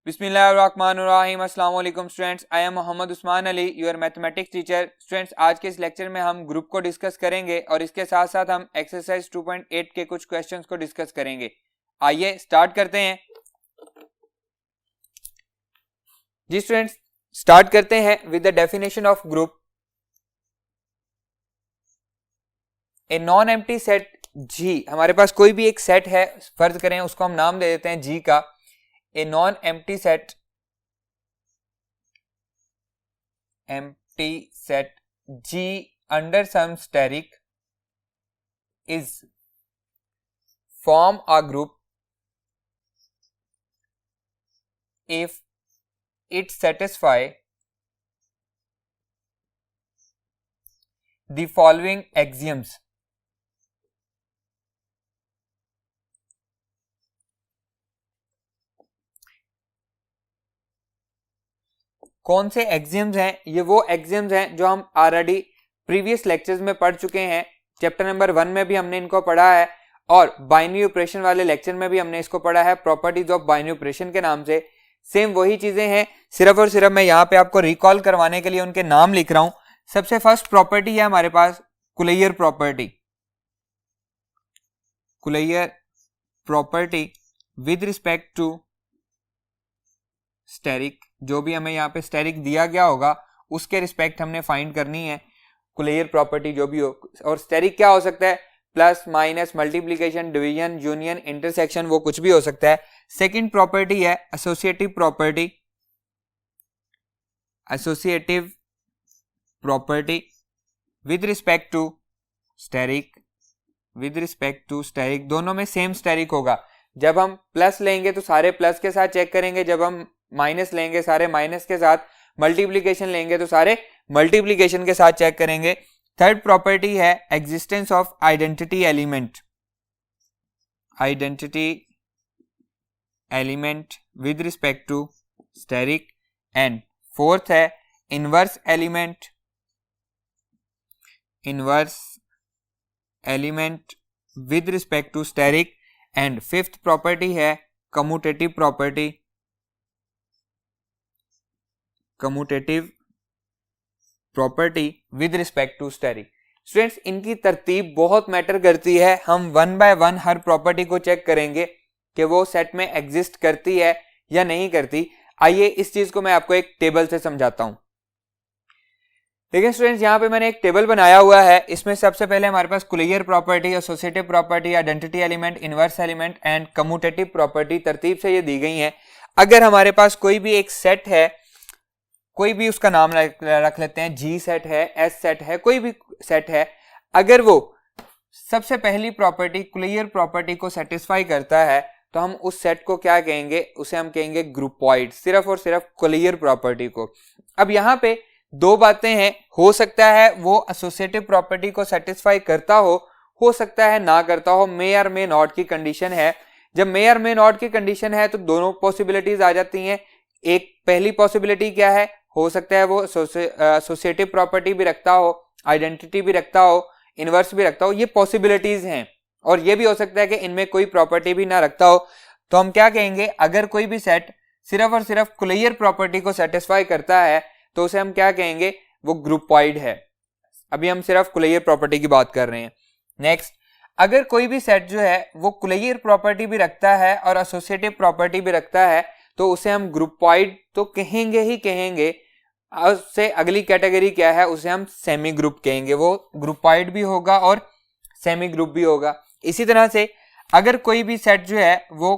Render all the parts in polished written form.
बिस्मिल्लाहिर्रहमानिर्रहीम। अस्सलाम वालेकुम students, I am Mohammad Usman Ali, your mathematics teacher. Students, आज के इस लेक्चर में हम ग्रुप को डिस्कस करेंगे और इसके साथ साथ हम एक्सरसाइज 2.8 के कुछ क्वेश्चंस को डिस्कस करेंगे। आइए स्टार्ट करते हैं। जी स्टूडेंट्स, स्टार्ट करते हैं with the definition of group. A non empty set G, हमारे पास कोई भी एक सेट है, फर्ज करें उसको हम नाम दे देते हैं जी का। A non-empty set G under some steric is form a group if it satisfy the following axioms. कौन से एक्सियम्स हैं? ये वो एक्सियम्स हैं जो हम ऑलरेडी प्रीवियस लेक्चर्स में पढ़ चुके हैं। चैप्टर नंबर 1 में भी हमने इनको पढ़ा है और बाइनरी ऑपरेशन वाले लेक्चर में भी हमने इसको पढ़ा है, प्रॉपर्टीज ऑफ बाइनरी ऑपरेशन के नाम से। सेम वही चीजें हैं, सिर्फ और सिर्फ मैं यहाँ पे आपको रिकॉल करवाने के लिए उनके नाम लिख रहा हूं। सबसे फर्स्ट प्रॉपर्टी है हमारे पास closure property. Closure property with respect to asterisk, जो भी हमें यहाँ पे स्टेरिक दिया गया होगा उसके रिस्पेक्ट हमने फाइंड करनी है कुलैयर प्रॉपर्टी जो भी हो। और स्टेरिक क्या हो सकता है? Plus, minus, multiplication, division, union, intersection, वो कुछ भी हो सकता है। सेकंड प्रॉपर्टी है associative property. Associative property with respect to asterisk. With respect to asterisk, दोनों में सेम स्टेरिक होगा। जब हम प्लस लेंगे तो सारे प्लस के साथ चेक करेंगे, जब हम माइनस लेंगे सारे माइनस के साथ, मल्टीप्लिकेशन लेंगे तो सारे मल्टीप्लिकेशन के साथ चेक करेंगे। थर्ड प्रॉपर्टी है existence of identity element. Identity element with respect to asterisk. And fourth है inverse element. Inverse element with respect to asterisk. And fifth property है commutative property. Commutative property with respect to asterisk. Students, इनकी तरतीब बहुत matter करती है। हम 1 by 1 हर property को चेक करेंगे कि वो सेट में एग्जिस्ट करती है या नहीं करती। आइए इस चीज को मैं आपको एक टेबल से समझाता हूं। देखिए स्टूडेंट्स, यहाँ पे मैंने एक टेबल बनाया हुआ है। इसमें सबसे पहले हमारे पास closure property, associative property, identity element, inverse element and commutative property तरतीब से ये दी गई है। अगर हमारे पास कोई भी एक सेट है, कोई भी उसका नाम रख लेते हैं, जी सेट है, एस सेट है, कोई भी सेट है, अगर वो सबसे पहली प्रॉपर्टी कुलैयर प्रॉपर्टी को सेटिस्फाई करता है तो हम उस सेट को क्या कहेंगे? उसे हम कहेंगे ग्रुपॉइड, सिर्फ और सिर्फ कुलैयर प्रॉपर्टी को। अब यहाँ पे दो बातें हैं, हो सकता है वो एसोसिएटिव प्रॉपर्टी को सेटिस्फाई करता हो सकता है ना करता हो, मे और मे नॉट की कंडीशन है। जब मे और मे नॉट की कंडीशन है तो दोनों पॉसिबिलिटीज आ जाती हैं। एक पहली पॉसिबिलिटी क्या है? हो सकता है वो एसोसिएटिव प्रॉपर्टी भी रखता हो, आइडेंटिटी भी रखता हो, इनवर्स भी रखता हो, ये पॉसिबिलिटीज हैं। और ये भी हो सकता है कि इनमें कोई प्रॉपर्टी भी ना रखता हो। तो हम क्या कहेंगे? अगर कोई भी सेट सिर्फ और सिर्फ कुलैयर प्रॉपर्टी को सेटिस्फाई करता है तो उसे हम क्या कहेंगे? वो ग्रुपॉइड है। अभी हम सिर्फ कुलैयर प्रॉपर्टी की बात कर रहे हैं। नेक्स्ट, अगर कोई भी सेट जो है वो कुलैयर प्रॉपर्टी भी रखता है और एसोसिएटिव प्रॉपर्टी भी रखता है तो उसे हम ग्रुपॉइड तो कहेंगे ही कहेंगे। उससे अगली कैटेगरी क्या है? उसे हम सेमी ग्रुप कहेंगे। वो ग्रुपॉइड भी होगा और सेमी ग्रुप भी होगा। इसी तरह से अगर कोई भी सेट जो है वो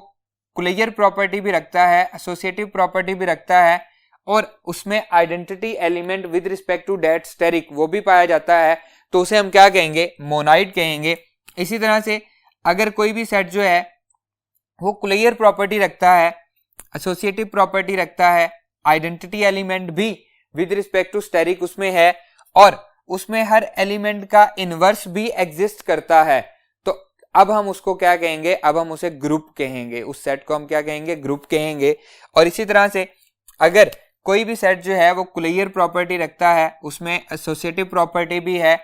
कुलैयर प्रॉपर्टी भी रखता है, एसोसिएटिव प्रॉपर्टी भी रखता है और उसमें identity element with respect to that asterisk वो भी पाया जाता है तो उसे हम क्या कहेंगे? मोनाइड कहेंगे। इसी तरह से अगर कोई भी सेट जो है वो कुलैयर प्रॉपर्टी रखता है, एसोसिएटिव प्रॉपर्टी रखता है, आइडेंटिटी एलिमेंट भी विद रिस्पेक्ट टू स्टेरिक उसमें है और उसमें हर एलिमेंट का इनवर्स भी एग्जिस्ट करता है, तो अब हम उसको क्या कहेंगे? अब हम उसे ग्रुप कहेंगे। उस सेट को हम क्या कहेंगे? ग्रुप कहेंगे। और इसी तरह से अगर कोई भी सेट जो है वो कुलैयर प्रॉपर्टी रखता है, उसमें एसोसिएटिव प्रॉपर्टी भी है,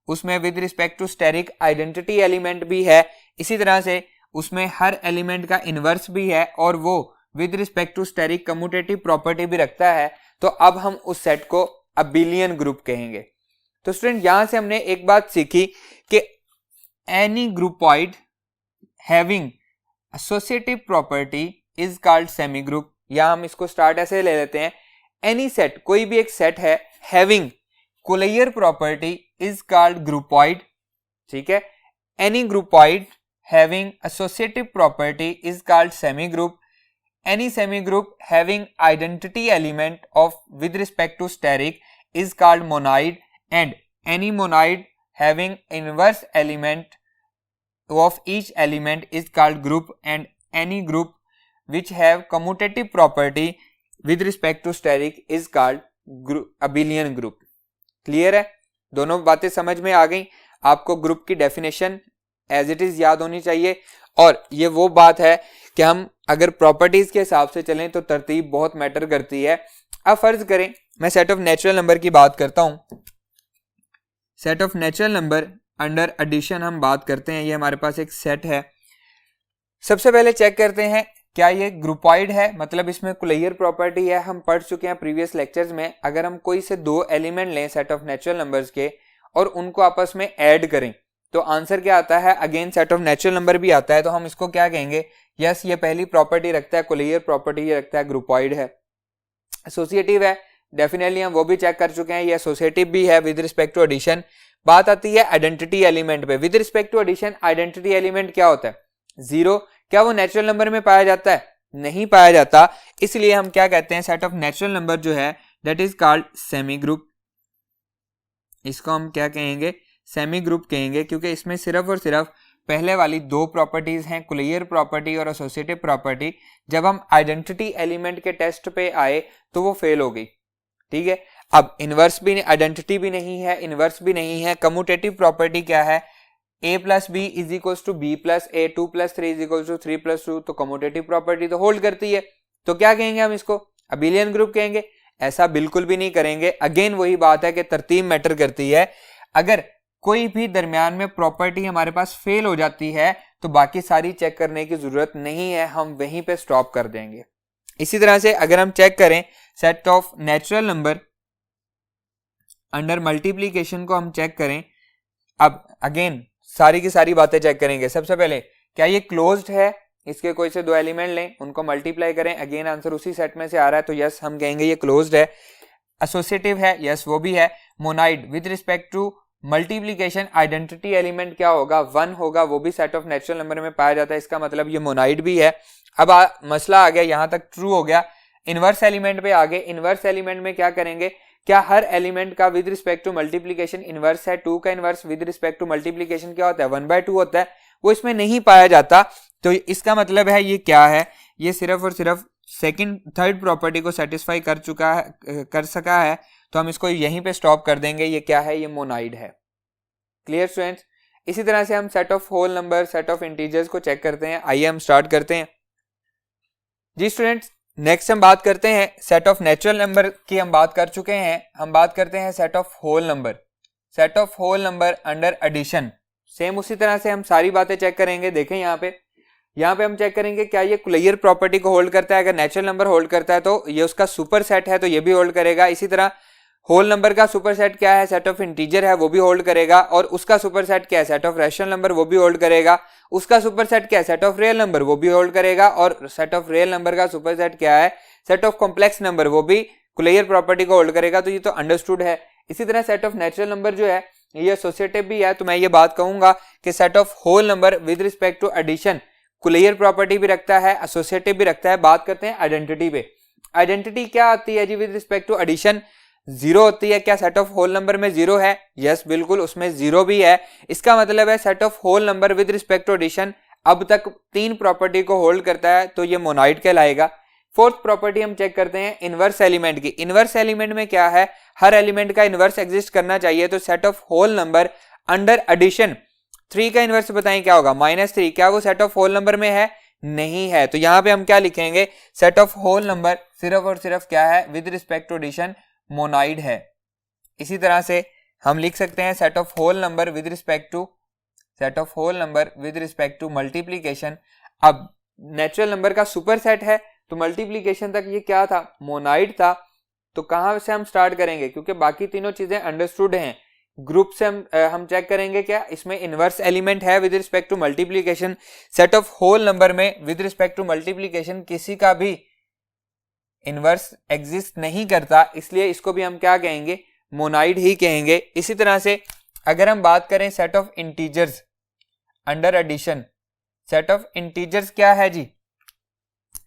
उसमें with respect to asterisk identity element भी है, इसी तरह से उसमें हर एलिमेंट का इनवर्स भी है और वो with respect to asterisk commutative property भी रखता है, तो अब हम उस सेट को अबिलियन ग्रुप कहेंगे। तो स्टूडेंट यहां से हमने एक बात सीखी कि any groupoid having associative property is called semi group, या हम इसको स्टार्ट ऐसे ले लेते हैं, एनी सेट, कोई भी एक सेट है having closure property is called groupoid, ठीक है। Any groupoid having associative property is called semi group, any semi group having identity element of with respect to asterisk is called monoid, and any monoid having inverse element of each element is called group, and any group which have commutative property with respect to steric is called abelian group। Clear है? दोनों बातें समझ में आ गई। आपको group की definition as it is याद होनी चाहिए, और ये वो बात है कि हम अगर प्रॉपर्टीज के हिसाब से चलें तो तरतीब बहुत मैटर करती है। अब फर्ज करें मैं सेट ऑफ नेचुरल नंबर की बात करता हूं, set of natural number under addition हम बात करते हैं। ये हमारे पास एक सेट है। सबसे पहले चेक करते हैं क्या ये ग्रुपॉइड है, मतलब इसमें कुलैयर प्रॉपर्टी है। हम पढ़ चुके हैं प्रीवियस लेक्चर्स में, अगर हम कोई से दो एलिमेंट लें सेट ऑफ नेचुरल नंबर्स के और उनको आपस में ऐड करें तो आंसर क्या आता है, again set of natural number भी आता है। तो हम इसको क्या कहेंगे, यस ये पहली प्रॉपर्टी रखता है कुलैयर प्रॉपर्टी, ये रखता है ग्रुपॉइड है। एसोसिएटिव है, डेफिनेटली हम वो भी चेक कर चुके हैं, ये एसोसिएटिव भी है विद रिस्पेक्ट टू एडिशन। बात आती है आइडेंटिटी एलिमेंट पे। With respect to addition identity element क्या होता है, जीरो। क्या वो नेचुरल नंबर में पाया जाता है, नहीं पाया जाता, इसलिए हम क्या कहते हैं, सेट ऑफ नेचुरल नंबर जो है that is called semi group. इसको हम क्या कहेंगे, सेमी ग्रुप कहेंगे, क्योंकि इसमें सिर्फ और सिर्फ पहले वाली दो प्रॉपर्टीज हैं, कुलैयर प्रॉपर्टी और एसोसिएटिव प्रॉपर्टी। जब हम आइडेंटिटी एलिमेंट के टेस्ट पे आए तो वो फेल हो गई, ठीक है। अब इनवर्स भी, आइडेंटिटी भी नहीं है, इनवर्स भी नहीं है। कम्यूटेटिव प्रॉपर्टी क्या है, a plus b is equal to b plus a, 2 plus 3 is equal to 3 plus 2, तो कम्यूटेटिव प्रॉपर्टी तो होल्ड करती है। तो क्या कहेंगे हम इसको, अबिलियन ग्रुप कहेंगे। ऐसा बिल्कुल भी नहीं करेंगे। अगेन वही बात है कि तरतीब मैटर करती है। अगर कोई भी दरमियान में प्रॉपर्टी हमारे पास फेल हो जाती है तो बाकी सारी चेक करने की जरूरत नहीं है, हम वहीं पे स्टॉप कर देंगे। इसी तरह से अगर हम चेक करें set of natural number under multiplication को हम चेक करें, अब अगेन सारी की सारी बातें चेक करेंगे। सबसे पहले क्या ये क्लोज्ड है, इसके कोई से दो एलिमेंट लें उनको मल्टीप्लाई करें, अगेन आंसर उसी सेट में से आ रहा है तो यस हम कहेंगे ये क्लोज्ड है। एसोसिएटिव है, यस वो भी है। Monoid with respect to multiplication identity element क्या होगा, 1 होगा, वो भी सेट ऑफ नेचुरल नंबर में पाया जाता है, इसका मतलब ये मोनाइड भी है। अब मसला आ गया, यहां तक ट्रू हो गया। इनवर्स एलिमेंट पे आगे, इनवर्स एलिमेंट में क्या करेंगे, क्या हर एलिमेंट का with respect to multiplication inverse है। 2 का inverse with respect to multiplication क्या होता है, 1/2 होता है, वो इसमें नहीं पाया जाता। तो इसका मतलब है ये क्या है, ये सिर्फ और सिर्फ थर्ड प्रॉपर्टी को सेटिस्फाई कर सका है, तो हम इसको यहीं पे स्टॉप कर देंगे। ये क्या है, ये मोनाइड है। Clear students? इसी तरह से हम set of whole number, set of integers को चेक करते हैं। आइए हम स्टार्ट करते हैं जी स्टूडेंट्स। नेक्स्ट हम बात करते हैं सेट ऑफ नेचुरल नंबर की, हम बात कर चुके हैं। हम बात करते हैं set of whole number. Set of whole number under addition, same उसी तरह से हम सारी बातें चेक करेंगे। देखें यहाँ पे हम चेक करेंगे क्या ये कुलैयर प्रॉपर्टी को होल्ड करता है। अगर नेचुरल नंबर होल्ड करता है तो ये उसका सुपर सेट है, तो ये भी होल्ड करेगा। इसी तरह होल नंबर का सुपर सेट क्या है, सेट ऑफ इंटीजर है, वो भी होल्ड करेगा। और उसका सुपर सेट क्या है, सेट ऑफ रैशनल नंबर, वो भी होल्ड करेगा। उसका सुपर सेट क्या है, सेट ऑफ रियल नंबर, वो भी होल्ड करेगा। और सेट ऑफ रियल नंबर का सुपर सेट क्या है, सेट ऑफ कॉम्प्लेक्स नंबर, वो भी कुलैयर प्रॉपर्टी को होल्ड करेगा। तो ये तो अंडरस्टूड है। इसी तरह सेट ऑफ नेचुरल नंबर जो है ये एसोसिएटिव भी है, तो मैं ये बात कहूंगा कि set of whole number with respect to addition closure property भी रखता है, एसोसिएटिव भी रखता है। बात करते हैं आइडेंटिटी पे। आइडेंटिटी क्या आती है जी विद रिस्पेक्ट टू एडिशन, 0 होती है। क्या सेट ऑफ होल नंबर में 0 है, यस बिल्कुल उसमें 0 भी है। इसका मतलब है set of whole number with respect to addition अब तक 3 प्रॉपर्टी को होल्ड करता है, तो ये मोनाइड कहलाएगा। फोर्थ प्रॉपर्टी हम चेक करते हैं इनवर्स एलिमेंट की। इनवर्स एलिमेंट में क्या है, हर एलिमेंट का इनवर्स एग्जिस्ट करना चाहिए। तो set of whole number under addition 3 का इनवर्स बताएं क्या होगा, -3। क्या वो सेट ऑफ होल नंबर में है, नहीं है। तो यहां पे हम क्या लिखेंगे, सेट ऑफ होल नंबर सिर्फ और सिर्फ क्या है, with respect to addition monoid है। इसी तरह से हम लिख सकते हैं set of whole number with respect to multiplication. अब नेचुरल नंबर का सुपर सेट है, तो मल्टीप्लीकेशन तक ये क्या था, मोनाइड था। तो कहां से हम स्टार्ट करेंगे, क्योंकि बाकी तीनों चीजें अंडरस्टूड हैं। ग्रुप से हम चेक करेंगे क्या इसमें इनवर्स एलिमेंट है with respect to multiplication. Set of whole number में विद रिस्पेक्ट टू मल्टीप्लीकेशन किसी का भी इनवर्स एग्जिस्ट नहीं करता, इसलिए इसको भी हम क्या कहेंगे, मोनाइड ही कहेंगे। इसी तरह से अगर हम बात करें set of integers under addition, set of integers क्या है जी,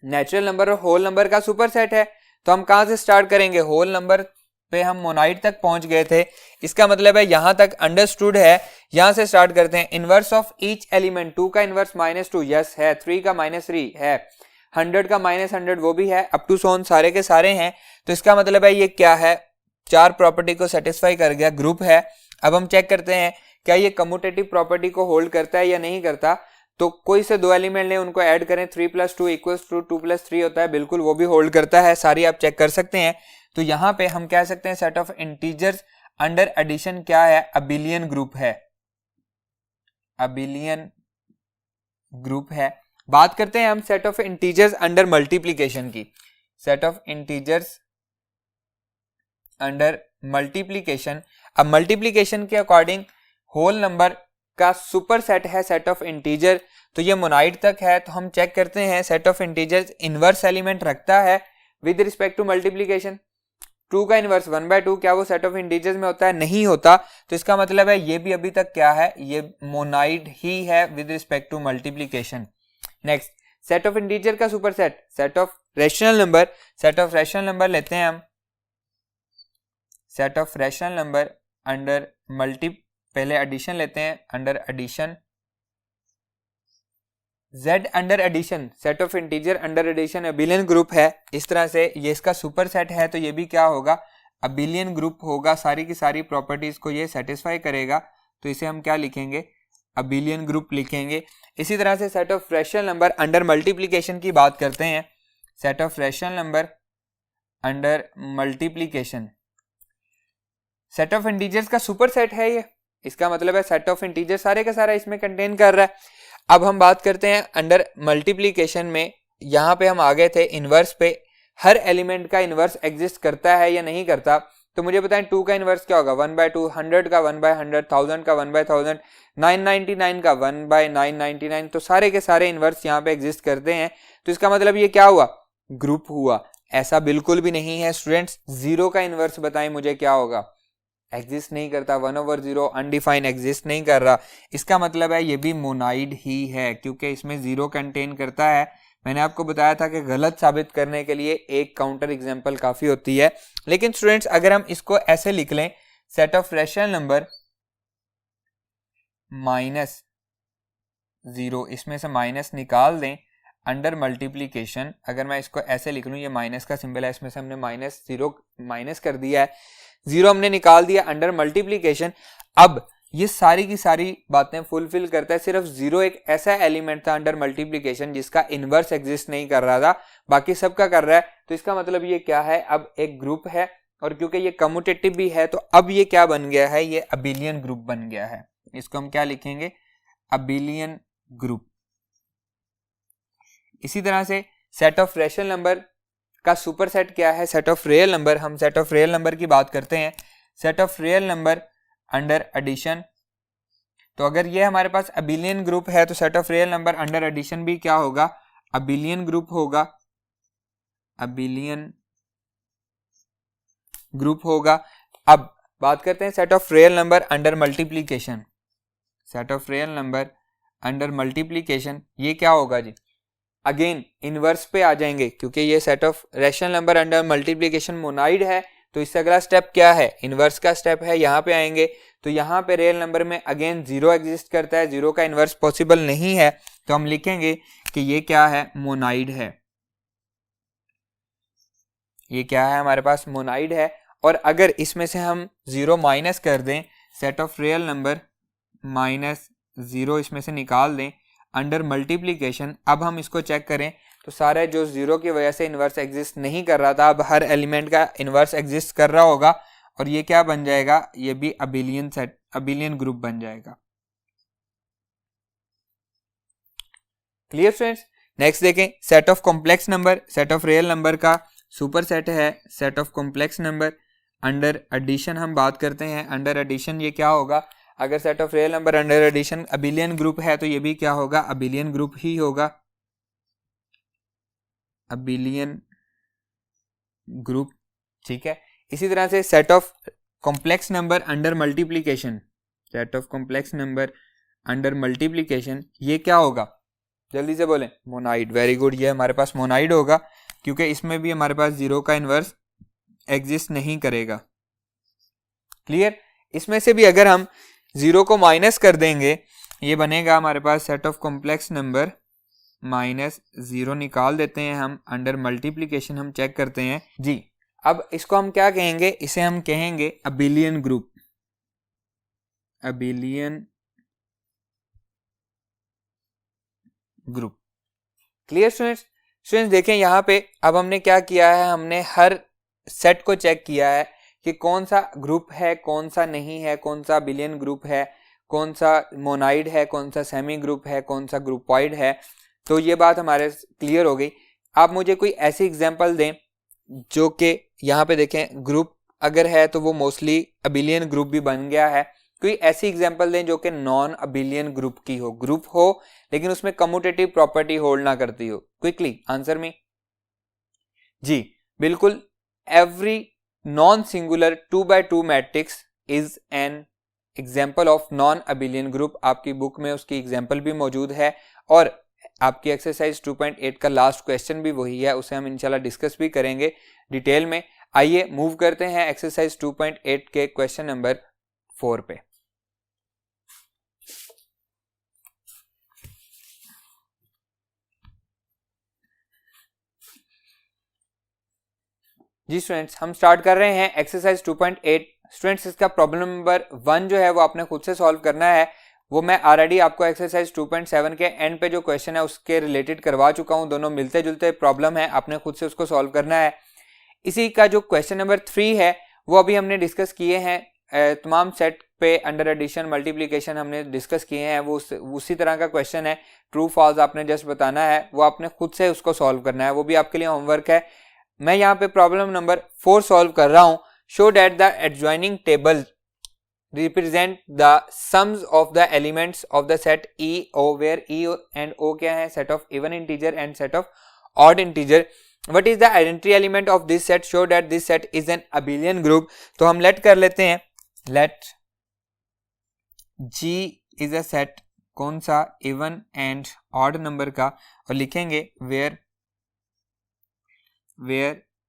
नेचुरल नंबर और होल नंबर का सुपर सेट है। तो हम कहां से स्टार्ट करेंगे, होल नंबर पे हम मोनाइड तक पहुंच गए थे, इसका मतलब है यहां तक अंडरस्टूड है। यहां से स्टार्ट करते हैं। इनवर्स ऑफ ईच एलिमेंट, 2 का इनवर्स -2 यस है, 3 का -3 है, 100 का -100 वो भी है, अप टू सोन सारे के सारे हैं। तो इसका मतलब है ये क्या है, 4 प्रॉपर्टी को सेटिस्फाई कर गया, ग्रुप है। अब हम चेक करते हैं क्या ये कम्यूटेटिव प्रॉपर्टी को होल्ड करता है या नहीं करता। तो कोई से 2 एलिमेंट लें, उनको ऐड करें, 3 + 2 = 2 + 3 होता है, बिल्कुल वो भी होल्ड करता है, सारी आप चेक कर सकते हैं। तो यहां पे हम कह सकते हैं set of integers under addition क्या है, अबिलियन ग्रुप है, अबिलियन ग्रुप है। बात करते हैं हम set of integers under multiplication की। Set of integers under multiplication, अब मल्टीप्लीकेशन के अकॉर्डिंग होल नंबर का सुपर सेट है सेट ऑफ इंटीजर, तो ये मोनाइड तक है। तो हम चेक करते हैं set of integers inverse element रखता है विद रिस्पेक्ट टू मल्टीप्लीकेशन। 2 का इनवर्स 1/2 क्या वो सेट ऑफ इंटीजर्स में होता है, नहीं होता। तो इसका मतलब है ये भी अभी तक क्या है, ये मोनाइड ही है with respect to multiplication. Next, set of integer का super set, set of rational number, set of rational number लेते हैं हम, set of rational number under multi, पहले एडिशन लेते हैं, under addition Z under addition, set of integer under addition abelian group है। इस तरह से ये इसका सुपर सेट है, तो ये भी क्या होगा, अबिलियन ग्रुप होगा, सारी की सारी प्रॉपर्टीज को ये सेटिस्फाई करेगा। तो इसे हम क्या लिखेंगे, अबिलियन ग्रुप लिखेंगे। इसी तरह से set of rational number under multiplication की बात करते हैं। Set of rational number under multiplication, set of integers का सुपर सेट है ये, इसका मतलब है सेट ऑफ इंटीजर सारे का सारा इसमें कंटेन कर रहा है। अब हम बात करते हैं अंडर मल्टीप्लीकेशन में, यहां पे हम आ गए थे इनवर्स पे, हर एलिमेंट का इनवर्स एग्जिस्ट करता है या नहीं करता। तो मुझे बताएं 2 का इनवर्स क्या होगा, 1/2, 100 का 1/100, 1000 का 1/1000, 999 का 1/999। तो सारे के सारे इनवर्स यहाँ पे एग्जिस्ट करते हैं। तो इसका मतलब ये क्या हुआ, ग्रुप हुआ। ऐसा बिल्कुल भी नहीं है स्टूडेंट्स। 0 का इनवर्स बताएं मुझे क्या होगा, एग्जिस्ट नहीं करता, 1/0 अनडिफाइंड एग्जिस्ट नहीं कर रहा। इसका मतलब है ये भी मोनाइड ही है, क्योंकि इसमें 0 कंटेन करता है। मैंने आपको बताया था कि गलत साबित करने के लिए एक काउंटर एग्जांपल काफी होती है। लेकिन स्टूडेंट्स अगर हम इसको ऐसे लिख लें, सेट ऑफ रैशनल नंबर -0, इसमें से माइनस निकाल दें अंडर मल्टीप्लीकेशन। अगर मैं इसको ऐसे लिख लूं, ये माइनस का सिंबल है, इसमें से हमने -0 माइनस कर दिया है, 0 हमने निकाल दिया अंडर मल्टीप्लीकेशन। अब ये सारी की सारी बातें फुलफिल करता है। सिर्फ 0 एक ऐसा एलिमेंट था अंडर मल्टीप्लीकेशन जिसका इनवर्स एग्जिस्ट नहीं कर रहा था, बाकी सबका कर रहा है। तो इसका मतलब ये क्या है, अब एक ग्रुप है, और क्योंकि ये कम्यूटेटिव भी है तो अब ये क्या बन गया है, ये अबिलियन ग्रुप बन गया है। इसको हम क्या लिखेंगे, अबिलियन ग्रुप। इसी तरह से सेट ऑफ रैशनल नंबर का सुपर सेट क्या है, सेट ऑफ रियल नंबर। हम सेट ऑफ रियल नंबर की बात करते हैं। Set of real number under addition, तो अगर ये हमारे पास अबिलियन ग्रुप है तो set of real number under addition भी क्या होगा, अबिलियन ग्रुप होगा, अबिलियन ग्रुप होगा। अब बात करते हैं set of real number under multiplication. Set of real number under multiplication ये क्या होगा जी, अगेन इनवर्स पे आ जाएंगे, क्योंकि ये set of rational number under multiplication monoid है। तो इससे अगला स्टेप क्या है, इनवर्स का स्टेप है। यहाँ पे आएंगे तो यहाँ पे रियल नंबर में अगेन 0 एग्जिस्ट करता है, 0 का इनवर्स पॉसिबल नहीं है। तो हम लिखेंगे कि ये क्या है, मोनाइड है। ये क्या है हमारे पास, मोनाइड है। और अगर इसमें से हम 0 माइनस कर दें, सेट ऑफ रियल नंबर -0 इसमें से निकाल दें अंडर मल्टीप्लीकेशन, अब हम इसको चेक करें तो सारे जो 0 की वजह से इनवर्स एग्जिस्ट नहीं कर रहा था, अब हर एलिमेंट का इनवर्स एग्जिस्ट कर रहा होगा, और ये क्या बन जाएगा, ये भी अबिलियन सेट, अबिलियन ग्रुप बन जाएगा। क्लियर फ्रेंड्स, नेक्स्ट देखें set of complex number, set of real number का सुपर सेट है set of complex number. Under addition हम बात करते हैं, अंडर एडिशन ये क्या होगा, अगर set of real number under addition abelian group है तो ये भी क्या होगा, अबिलियन ग्रुप ही होगा, अबिलियन ग्रुप। ठीक है, इसी तरह से set of complex number under multiplication, set of complex number under multiplication ये क्या होगा, जल्दी से बोलें, मोनाइड। वेरी गुड, ये हमारे पास मोनाइड होगा क्योंकि इसमें भी हमारे पास जीरो का इन्वर्स एग्जिस्ट नहीं करेगा। क्लियर, इसमें से भी अगर हम जीरो को माइनस कर देंगे ये बनेगा हमारे पास set of complex number minus zero, निकाल देते हैं हम, अंडर मल्टीप्लीकेशन हम चेक करते हैं जी। अब इसको हम क्या कहेंगे, इसे हम कहेंगे abelian group, abelian group. Clear students, students देखें यहाँ पे अब हमने क्या किया है, हमने हर सेट को चेक किया है कि कौन सा ग्रुप है कौन सा नहीं है, कौन सा अबिलियन ग्रुप है, कौन सा मोनाइड है, कौन सा सेमी ग्रुप है, कौन सा ग्रुपॉइड है। तो ये बात हमारे क्लियर हो गई। आप मुझे कोई ऐसी एग्जांपल दें जो कि यहाँ पे देखें ग्रुप अगर है तो वो मोस्टली अबिलियन ग्रुप भी बन गया है, कोई ऐसी एग्जांपल दें जो कि नॉन अबिलियन ग्रुप की हो, ग्रुप हो लेकिन उसमें कम्यूटेटिव प्रॉपर्टी होल्ड ना करती हो। Quickly answer me. जी बिल्कुल, every non singular 2x2 matrix is an example of non abelian group. आपकी बुक में उसकी एग्जाम्पल भी मौजूद है और आपकी एक्सरसाइज 2.8 का लास्ट क्वेश्चन भी वही है, उसे हम इंशाल्लाह डिस्कस भी करेंगे डिटेल में। आइए मूव करते हैं एक्सरसाइज 2.8 के क्वेश्चन नंबर 4 पे। जी स्टूडेंट्स, हम स्टार्ट कर रहे हैं एक्सरसाइज 2.8। स्टूडेंट्स इसका प्रॉब्लम नंबर 1 जो है वो आपने खुद से सॉल्व करना है, वो मैं ऑलरेडी आपको एक्सरसाइज 2.7 के एंड पे जो क्वेश्चन है उसके रिलेटेड करवा चुका हूं। दोनों मिलते जुलते प्रॉब्लम है, आपने खुद से उसको सॉल्व करना है। इसी का जो क्वेश्चन नंबर 3 है वो अभी हमने डिस्कस किए हैं, तमाम सेट पे अंडर एडिशन मल्टीप्लीकेशन हमने डिस्कस किए हैं, वो उसी तरह का क्वेश्चन है। ट्रू फॉल्स आपने जस्ट बताना है, वो आपने खुद से उसको सॉल्व करना है, वो भी आपके लिए होमवर्क है। मैं यहाँ पे प्रॉब्लम नंबर 4 सॉल्व कर रहा हूं। Show that the adjoining table represent the sums of the elements of the set E O, where E and O क्या है, set of even integer and set of odd integer. What is the identity element of this set? Show that this set is an abelian group. तो हम let कर लेते हैं, let G is a set कौन सा, even and odd number का, और लिखेंगे where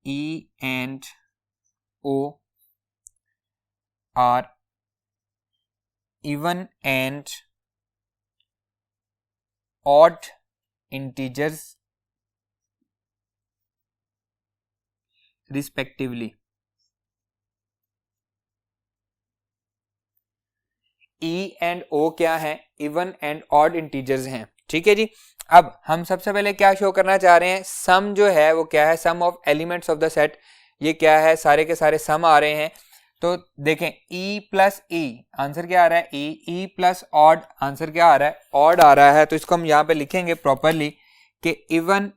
E and O are even and odd integers respectively. E and O क्या है, even and odd integers हैं। ठीक है जी, अब हम सबसे पहले क्या शो करना चाह रहे हैं, सम जो है वो क्या है, sum of elements of the set. ये क्या है, सारे के सारे सम आ रहे हैं। तो देखें E प्लस E आंसर क्या आ रहा है, E प्लस ऑड आंसर क्या आ रहा है, ऑड आ रहा है। तो इसको हम यहाँ पे लिखेंगे प्रॉपरली कि इवन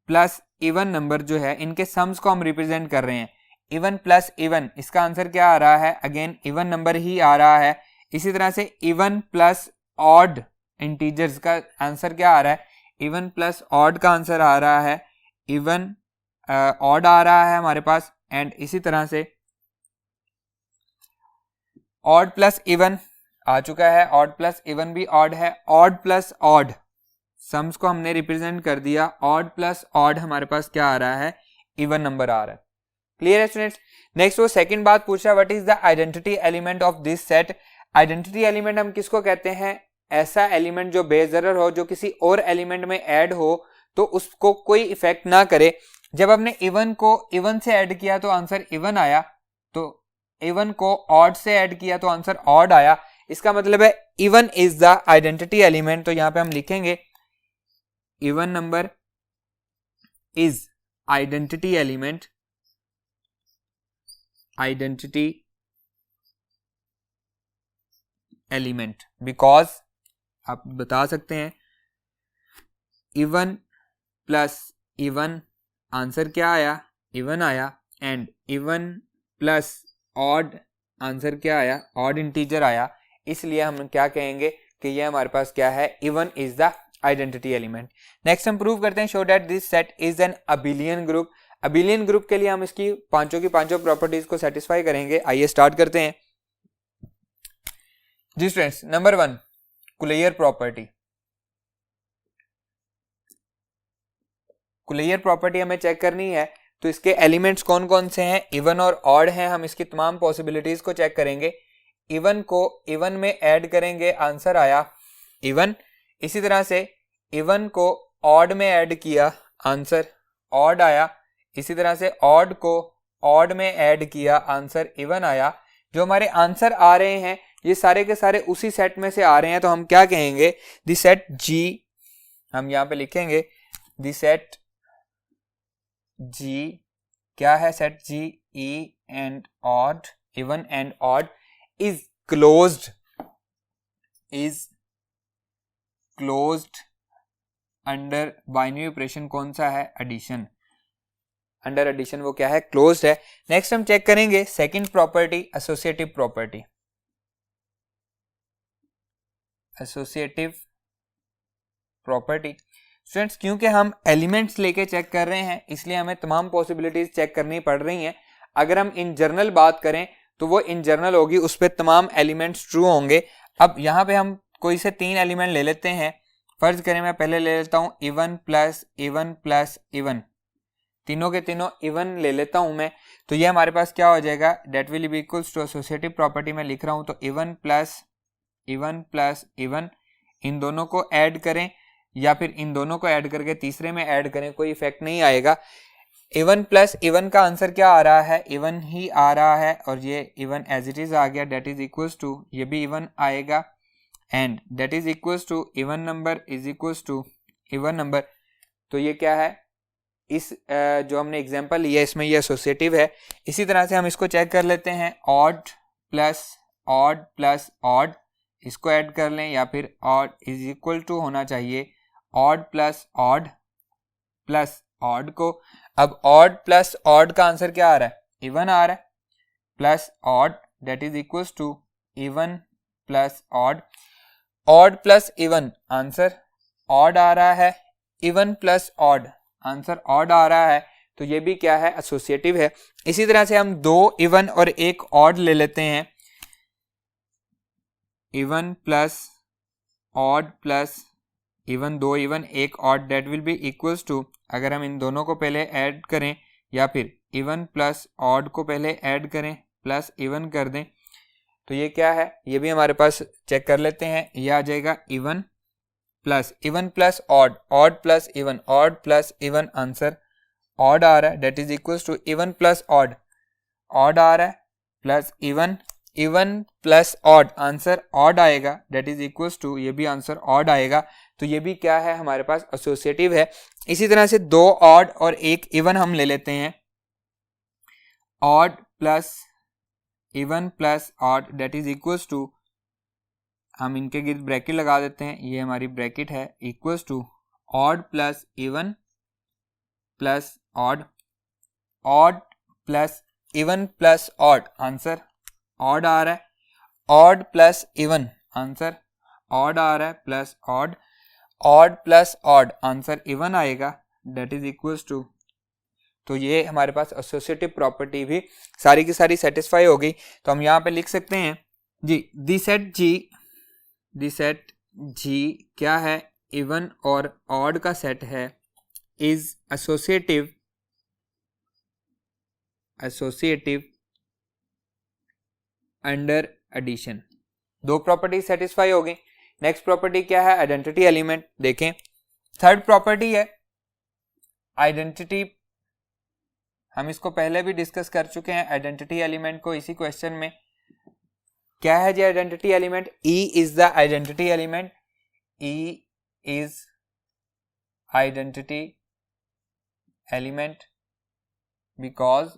प्लस इवन नंबर जो है इनके सम्स को हम रिप्रेजेंट कर रहे हैं। इवन प्लस इवन, इसका आंसर क्या आ रहा है, अगेन इवन नंबर ही आ रहा है। इसी तरह से इवन प्लस ऑड इंटीजर्स का आंसर क्या आ रहा है, इवन प्लस ऑड का आंसर आ रहा है, इवन ऑड आ रहा है हमारे पास। एंड इसी तरह से ऑड प्लस इवन आ चुका है, ऑड प्लस इवन भी ऑड है, ऑड प्लस ऑड सम्स को हमने रिप्रेजेंट कर दिया, ऑड प्लस ऑड हमारे पास क्या आ रहा है, इवन नंबर आ रहा है। क्लियर है स्टूडेंट्स। नेक्स्ट वो सेकंड बात पूछा, what is the identity element of this set. Identity element हम किसको कहते हैं, ऐसा एलिमेंट जो बेजरर हो, जो किसी और एलिमेंट में ऐड हो तो उसको कोई इफेक्ट ना करे। जब हमने इवन को इवन से ऐड किया तो आंसर इवन आया, तो इवन को ऑड से ऐड किया तो आंसर ऑड आया। इसका मतलब है even is the identity element. तो यहां पे हम लिखेंगे even number is identity element, identity element because आप बता सकते हैं इवन प्लस इवन, आंसर क्या आया, इवन आया, and even plus odd, answer क्या आया, ऑड इंटीजर आया। इसलिए हम क्या कहेंगे कि ये हमारे पास क्या है, even is the identity element. Next हम प्रूव करते हैं, show that this set is an abelian group. Abelian group के लिए हम इसकी पांचों की पांचों प्रॉपर्टीज को सेटिस्फाई करेंगे। आइए स्टार्ट करते हैं जी students. Number 1, closure property. Closure property हमें चेक करनी है, तो इसके एलिमेंट्स कौन कौन से हैं, इवन और ऑड हैं। हम इसकी तमाम पॉसिबिलिटीज को चेक करेंगे। इवन को इवन में ऐड करेंगे, आंसर आया इवन। इसी तरह से इवन को ऑड में ऐड किया, आंसर ऑड आया। इसी तरह से ऑड को ऑड में ऐड किया, आंसर इवन आया। जो हमारे आंसर आ रहे हैं ये सारे के सारे उसी सेट में से आ रहे हैं, तो हम क्या कहेंगे, द सेट जी, हम यहां पे लिखेंगे द सेट जी, क्या है set G, E and odd, even and odd is closed under binary operation. कौन सा है, एडिशन, अंडर एडिशन वो क्या है, क्लोज्ड है। नेक्स्ट हम चेक करेंगे second property, associative property. Associative property students, क्योंकि हम एलिमेंट्स लेके चेक कर रहे हैं इसलिए हमें तमाम पॉसिबिलिटीज चेक करनी पड़ रही हैं। अगर हम इन जनरल बात करें तो वो इन जनरल होगी, उस पर तमाम एलिमेंट्स ट्रू होंगे। अब यहाँ पे हम कोई से 3 एलिमेंट ले लेते हैं। फर्ज करें मैं पहले ले लेता हूँ even plus even plus even, तीनों के तीनों इवन ले लेता हूं मैं, तो ये हमारे पास क्या हो जाएगा, that will be equals to associative property में लिख रहा हूं, तो इवन प्लस इवन, इन दोनों को ऐड करें या फिर इन दोनों को ऐड करके तीसरे में ऐड करें, कोई इफेक्ट नहीं आएगा। इवन प्लस इवन का आंसर क्या आ रहा है, इवन ही आ रहा है, और ये इवन एज इट इज आ गया, डेट इज इक्वल्स टू, ये भी इवन आएगा, and that is equals to even number is equals to even number. तो ये क्या है, इस जो हमने एग्जांपल लिया इसमें ये एसोसिएटिव है। इसी तरह से हम इसको चेक कर लेते हैं, ऑड प्लस ऑड, इसको ऐड कर लें, या फिर ऑड इज इक्वल टू होना चाहिए ऑड प्लस ऑड को। अब ऑड प्लस ऑड का आंसर क्या आ रहा है, इवन आ रहा है, plus odd that is equals to even plus odd plus even, answer odd आ रहा है, even plus odd, answer odd आ रहा है, तो ये भी क्या है, एसोसिएटिव है। इसी तरह से हम 2 इवन और 1 ऑड ले लेते हैं, even plus odd plus even, 2 even 1 odd, that will be equals to, अगर हम इन दोनों को पहले ऐड करें या फिर इवन प्लस ऑड को पहले ऐड करें प्लस इवन कर दें, तो ये क्या है, ये भी हमारे पास चेक कर लेते हैं, ये आ जाएगा even plus odd plus even, answer odd आ रहा है, that is equals to even plus odd आ रहा है, plus even plus odd, answer odd आएगा, डेट इज इक्वल्स टू, ये भी आंसर ऑड आएगा, तो ये भी क्या है, हमारे पास एसोसिएटिव है। इसी तरह से 2 ऑड और 1 इवन हम ले लेते हैं, odd plus even plus odd, that is equals to, हम इनके गिर्द ब्रैकेट लगा देते हैं, ये हमारी ब्रैकेट है, equals to odd plus even plus odd plus even plus odd, answer odd आ रहा है, odd plus even, answer odd आ रहा है, plus odd plus odd, answer even आएगा, डेट इज इक्वल्स टू, तो ये हमारे पास एसोसिएटिव प्रॉपर्टी भी सारी की सारी सेटिस्फाई हो गई। तो हम यहाँ पे लिख सकते हैं जी, दी सेट जी क्या है, इवन और ऑड का सेट है, is associative under addition. 2 property satisfy हो गई। नेक्स्ट प्रॉपर्टी क्या है, आइडेंटिटी एलिमेंट। देखें थर्ड प्रॉपर्टी है आइडेंटिटी, हम इसको पहले भी डिस्कस कर चुके हैं आइडेंटिटी एलिमेंट को इसी क्वेश्चन में। क्या है जी identity element, e is the identity element, e is identity element because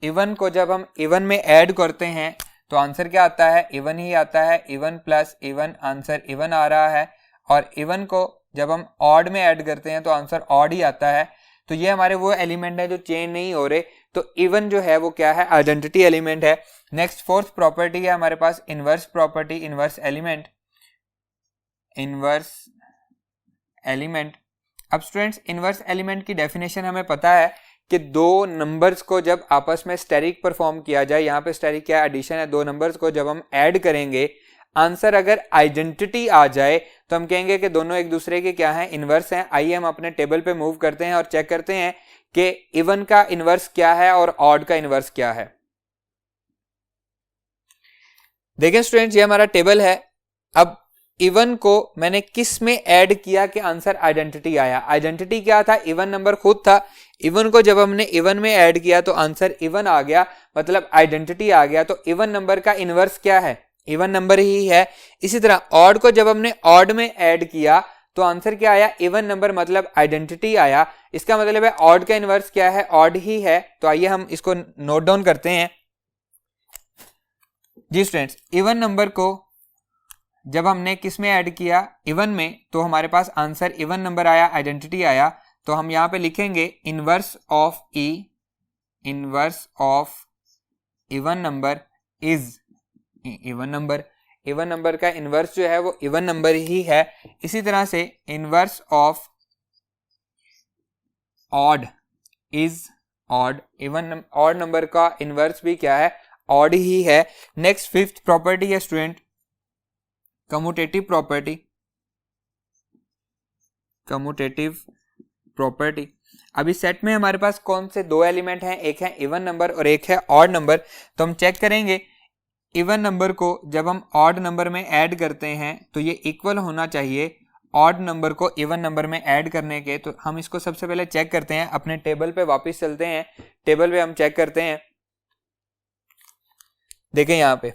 even को जब हम इवन में ऐड करते हैं तो आंसर क्या आता है, इवन ही आता है, even plus even, answer even आ रहा है, और इवन को जब हम ऑड में ऐड करते हैं तो आंसर ऑड ही आता है। तो ये हमारे वो एलिमेंट है जो चेंज नहीं हो रहे, तो इवन जो है वो क्या है, आइडेंटिटी एलिमेंट है। नेक्स्ट फोर्थ प्रॉपर्टी है हमारे पास inverse property, inverse element, inverse element. अब स्टूडेंट्स इनवर्स एलिमेंट की डेफिनेशन हमें पता है कि दो नंबर्स को जब आपस में स्टेरिक परफॉर्म किया जाए, यहाँ पे स्टेरिक क्या एडिशन है, दो नंबर्स को जब हम ऐड करेंगे, आंसर अगर आइडेंटिटी आ जाए तो हम कहेंगे कि दोनों एक दूसरे के क्या हैं, इनवर्स हैं। आइए हम अपने टेबल पे मूव करते हैं और चेक करते हैं कि इवन का इनवर्स क्या है और ऑड का इनवर्स क्या है। देखें स्टूडेंट्स ये हमारा टेबल है। अब इवन को मैंने किस में ऐड किया कि आंसर आइडेंटिटी आया। आइडेंटिटी क्या था, इवन नंबर खुद था। इवन को जब हमने इवन में ऐड किया तो आंसर इवन आ गया, मतलब आइडेंटिटी आ गया। तो इवन नंबर का इनवर्स क्या है, इवन नंबर ही है। इसी तरह ऑड को जब हमने ऑड में ऐड किया तो आंसर क्या आया, इवन नंबर, मतलब आइडेंटिटी आया। इसका मतलब है ऑड का इनवर्स क्या है, ऑड ही है। तो आइए हम इसको नोट डाउन करते हैं। जी स्टूडेंट्स, इवन नंबर को जब हमने किस में ऐड किया, इवन में, तो हमारे पास आंसर इवन नंबर आया, आइडेंटिटी आया। तो हम यहां पे लिखेंगे inverse of E, inverse of even number is even number. Even number का इनवर्स जो है वो इवन नंबर ही है। इसी तरह से inverse of odd is odd, even odd number का इनवर्स भी क्या है, ऑड ही है। नेक्स्ट फिफ्थ प्रॉपर्टी है student commutative property, commutative property. अभी सेट में हमारे पास कौन से दो एलिमेंट हैं, एक है इवन नंबर और एक है ऑड नंबर। तो हम चेक करेंगे इवन नंबर को जब हम ऑड नंबर में ऐड करते हैं तो ये इक्वल होना चाहिए ऑड नंबर को इवन नंबर में ऐड करने के। तो हम इसको सबसे पहले चेक करते हैं, अपने टेबल पे वापस चलते हैं, टेबल पे हम चेक करते हैं। देखें यहाँ पे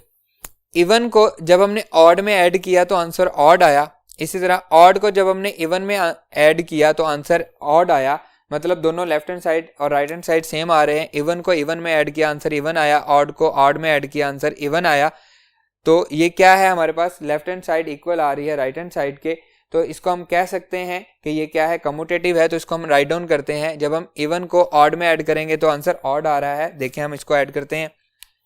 इवन को जब हमने ऑड में ऐड किया तो आंसर ऑड आया। इसी तरह ऑड को जब हमने इवन में ऐड किया तो आंसर ऑड आया, मतलब दोनों लेफ्ट हैंड साइड और राइट हैंड साइड सेम आ रहे हैं। इवन को इवन में ऐड किया आंसर इवन आया, ऑड को ऑड में ऐड किया आंसर इवन आया। तो ये क्या है, हमारे पास लेफ्ट हैंड साइड इक्वल आ रही है राइट हैंड साइड के। तो इसको हम कह सकते हैं कि ये क्या है, कम्यूटेटिव है। तो इसको हम राइट डाउन करते हैं, जब हम इवन को ऑड में ऐड करेंगे तो आंसर ऑड आ रहा है। देखें हम इसको ऐड करते हैं।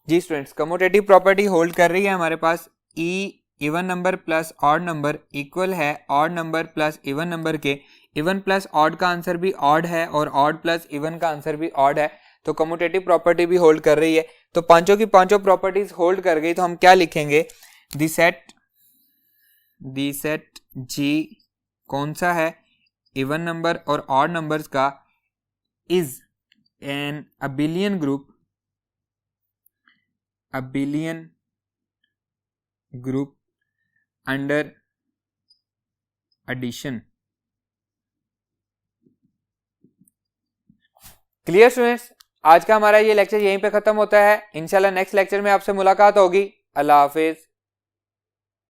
जी स्टूडेंट्स, कम्यूटेटिव प्रॉपर्टी होल्ड कर रही है हमारे पास e even number plus odd number equal है odd number plus even number के। इवन प्लस ऑड का आंसर भी ऑड है और ऑड प्लस इवन का आंसर भी ऑड है। तो कम्यूटेटिव प्रॉपर्टी भी होल्ड कर रही है। तो पांचों की पांचों प्रॉपर्टीज होल्ड कर गई। तो हम क्या लिखेंगे, दी सेट जी कौन सा है, इवन नंबर और ऑड नंबर्स का, is an abelian group, abelian group under addition। Clear students, आज का हमारा ये लेक्चर यहीं पे खत्म होता है। इंशाल्लाह नेक्स्ट लेक्चर में आपसे मुलाकात होगी। अल्लाह हाफिज।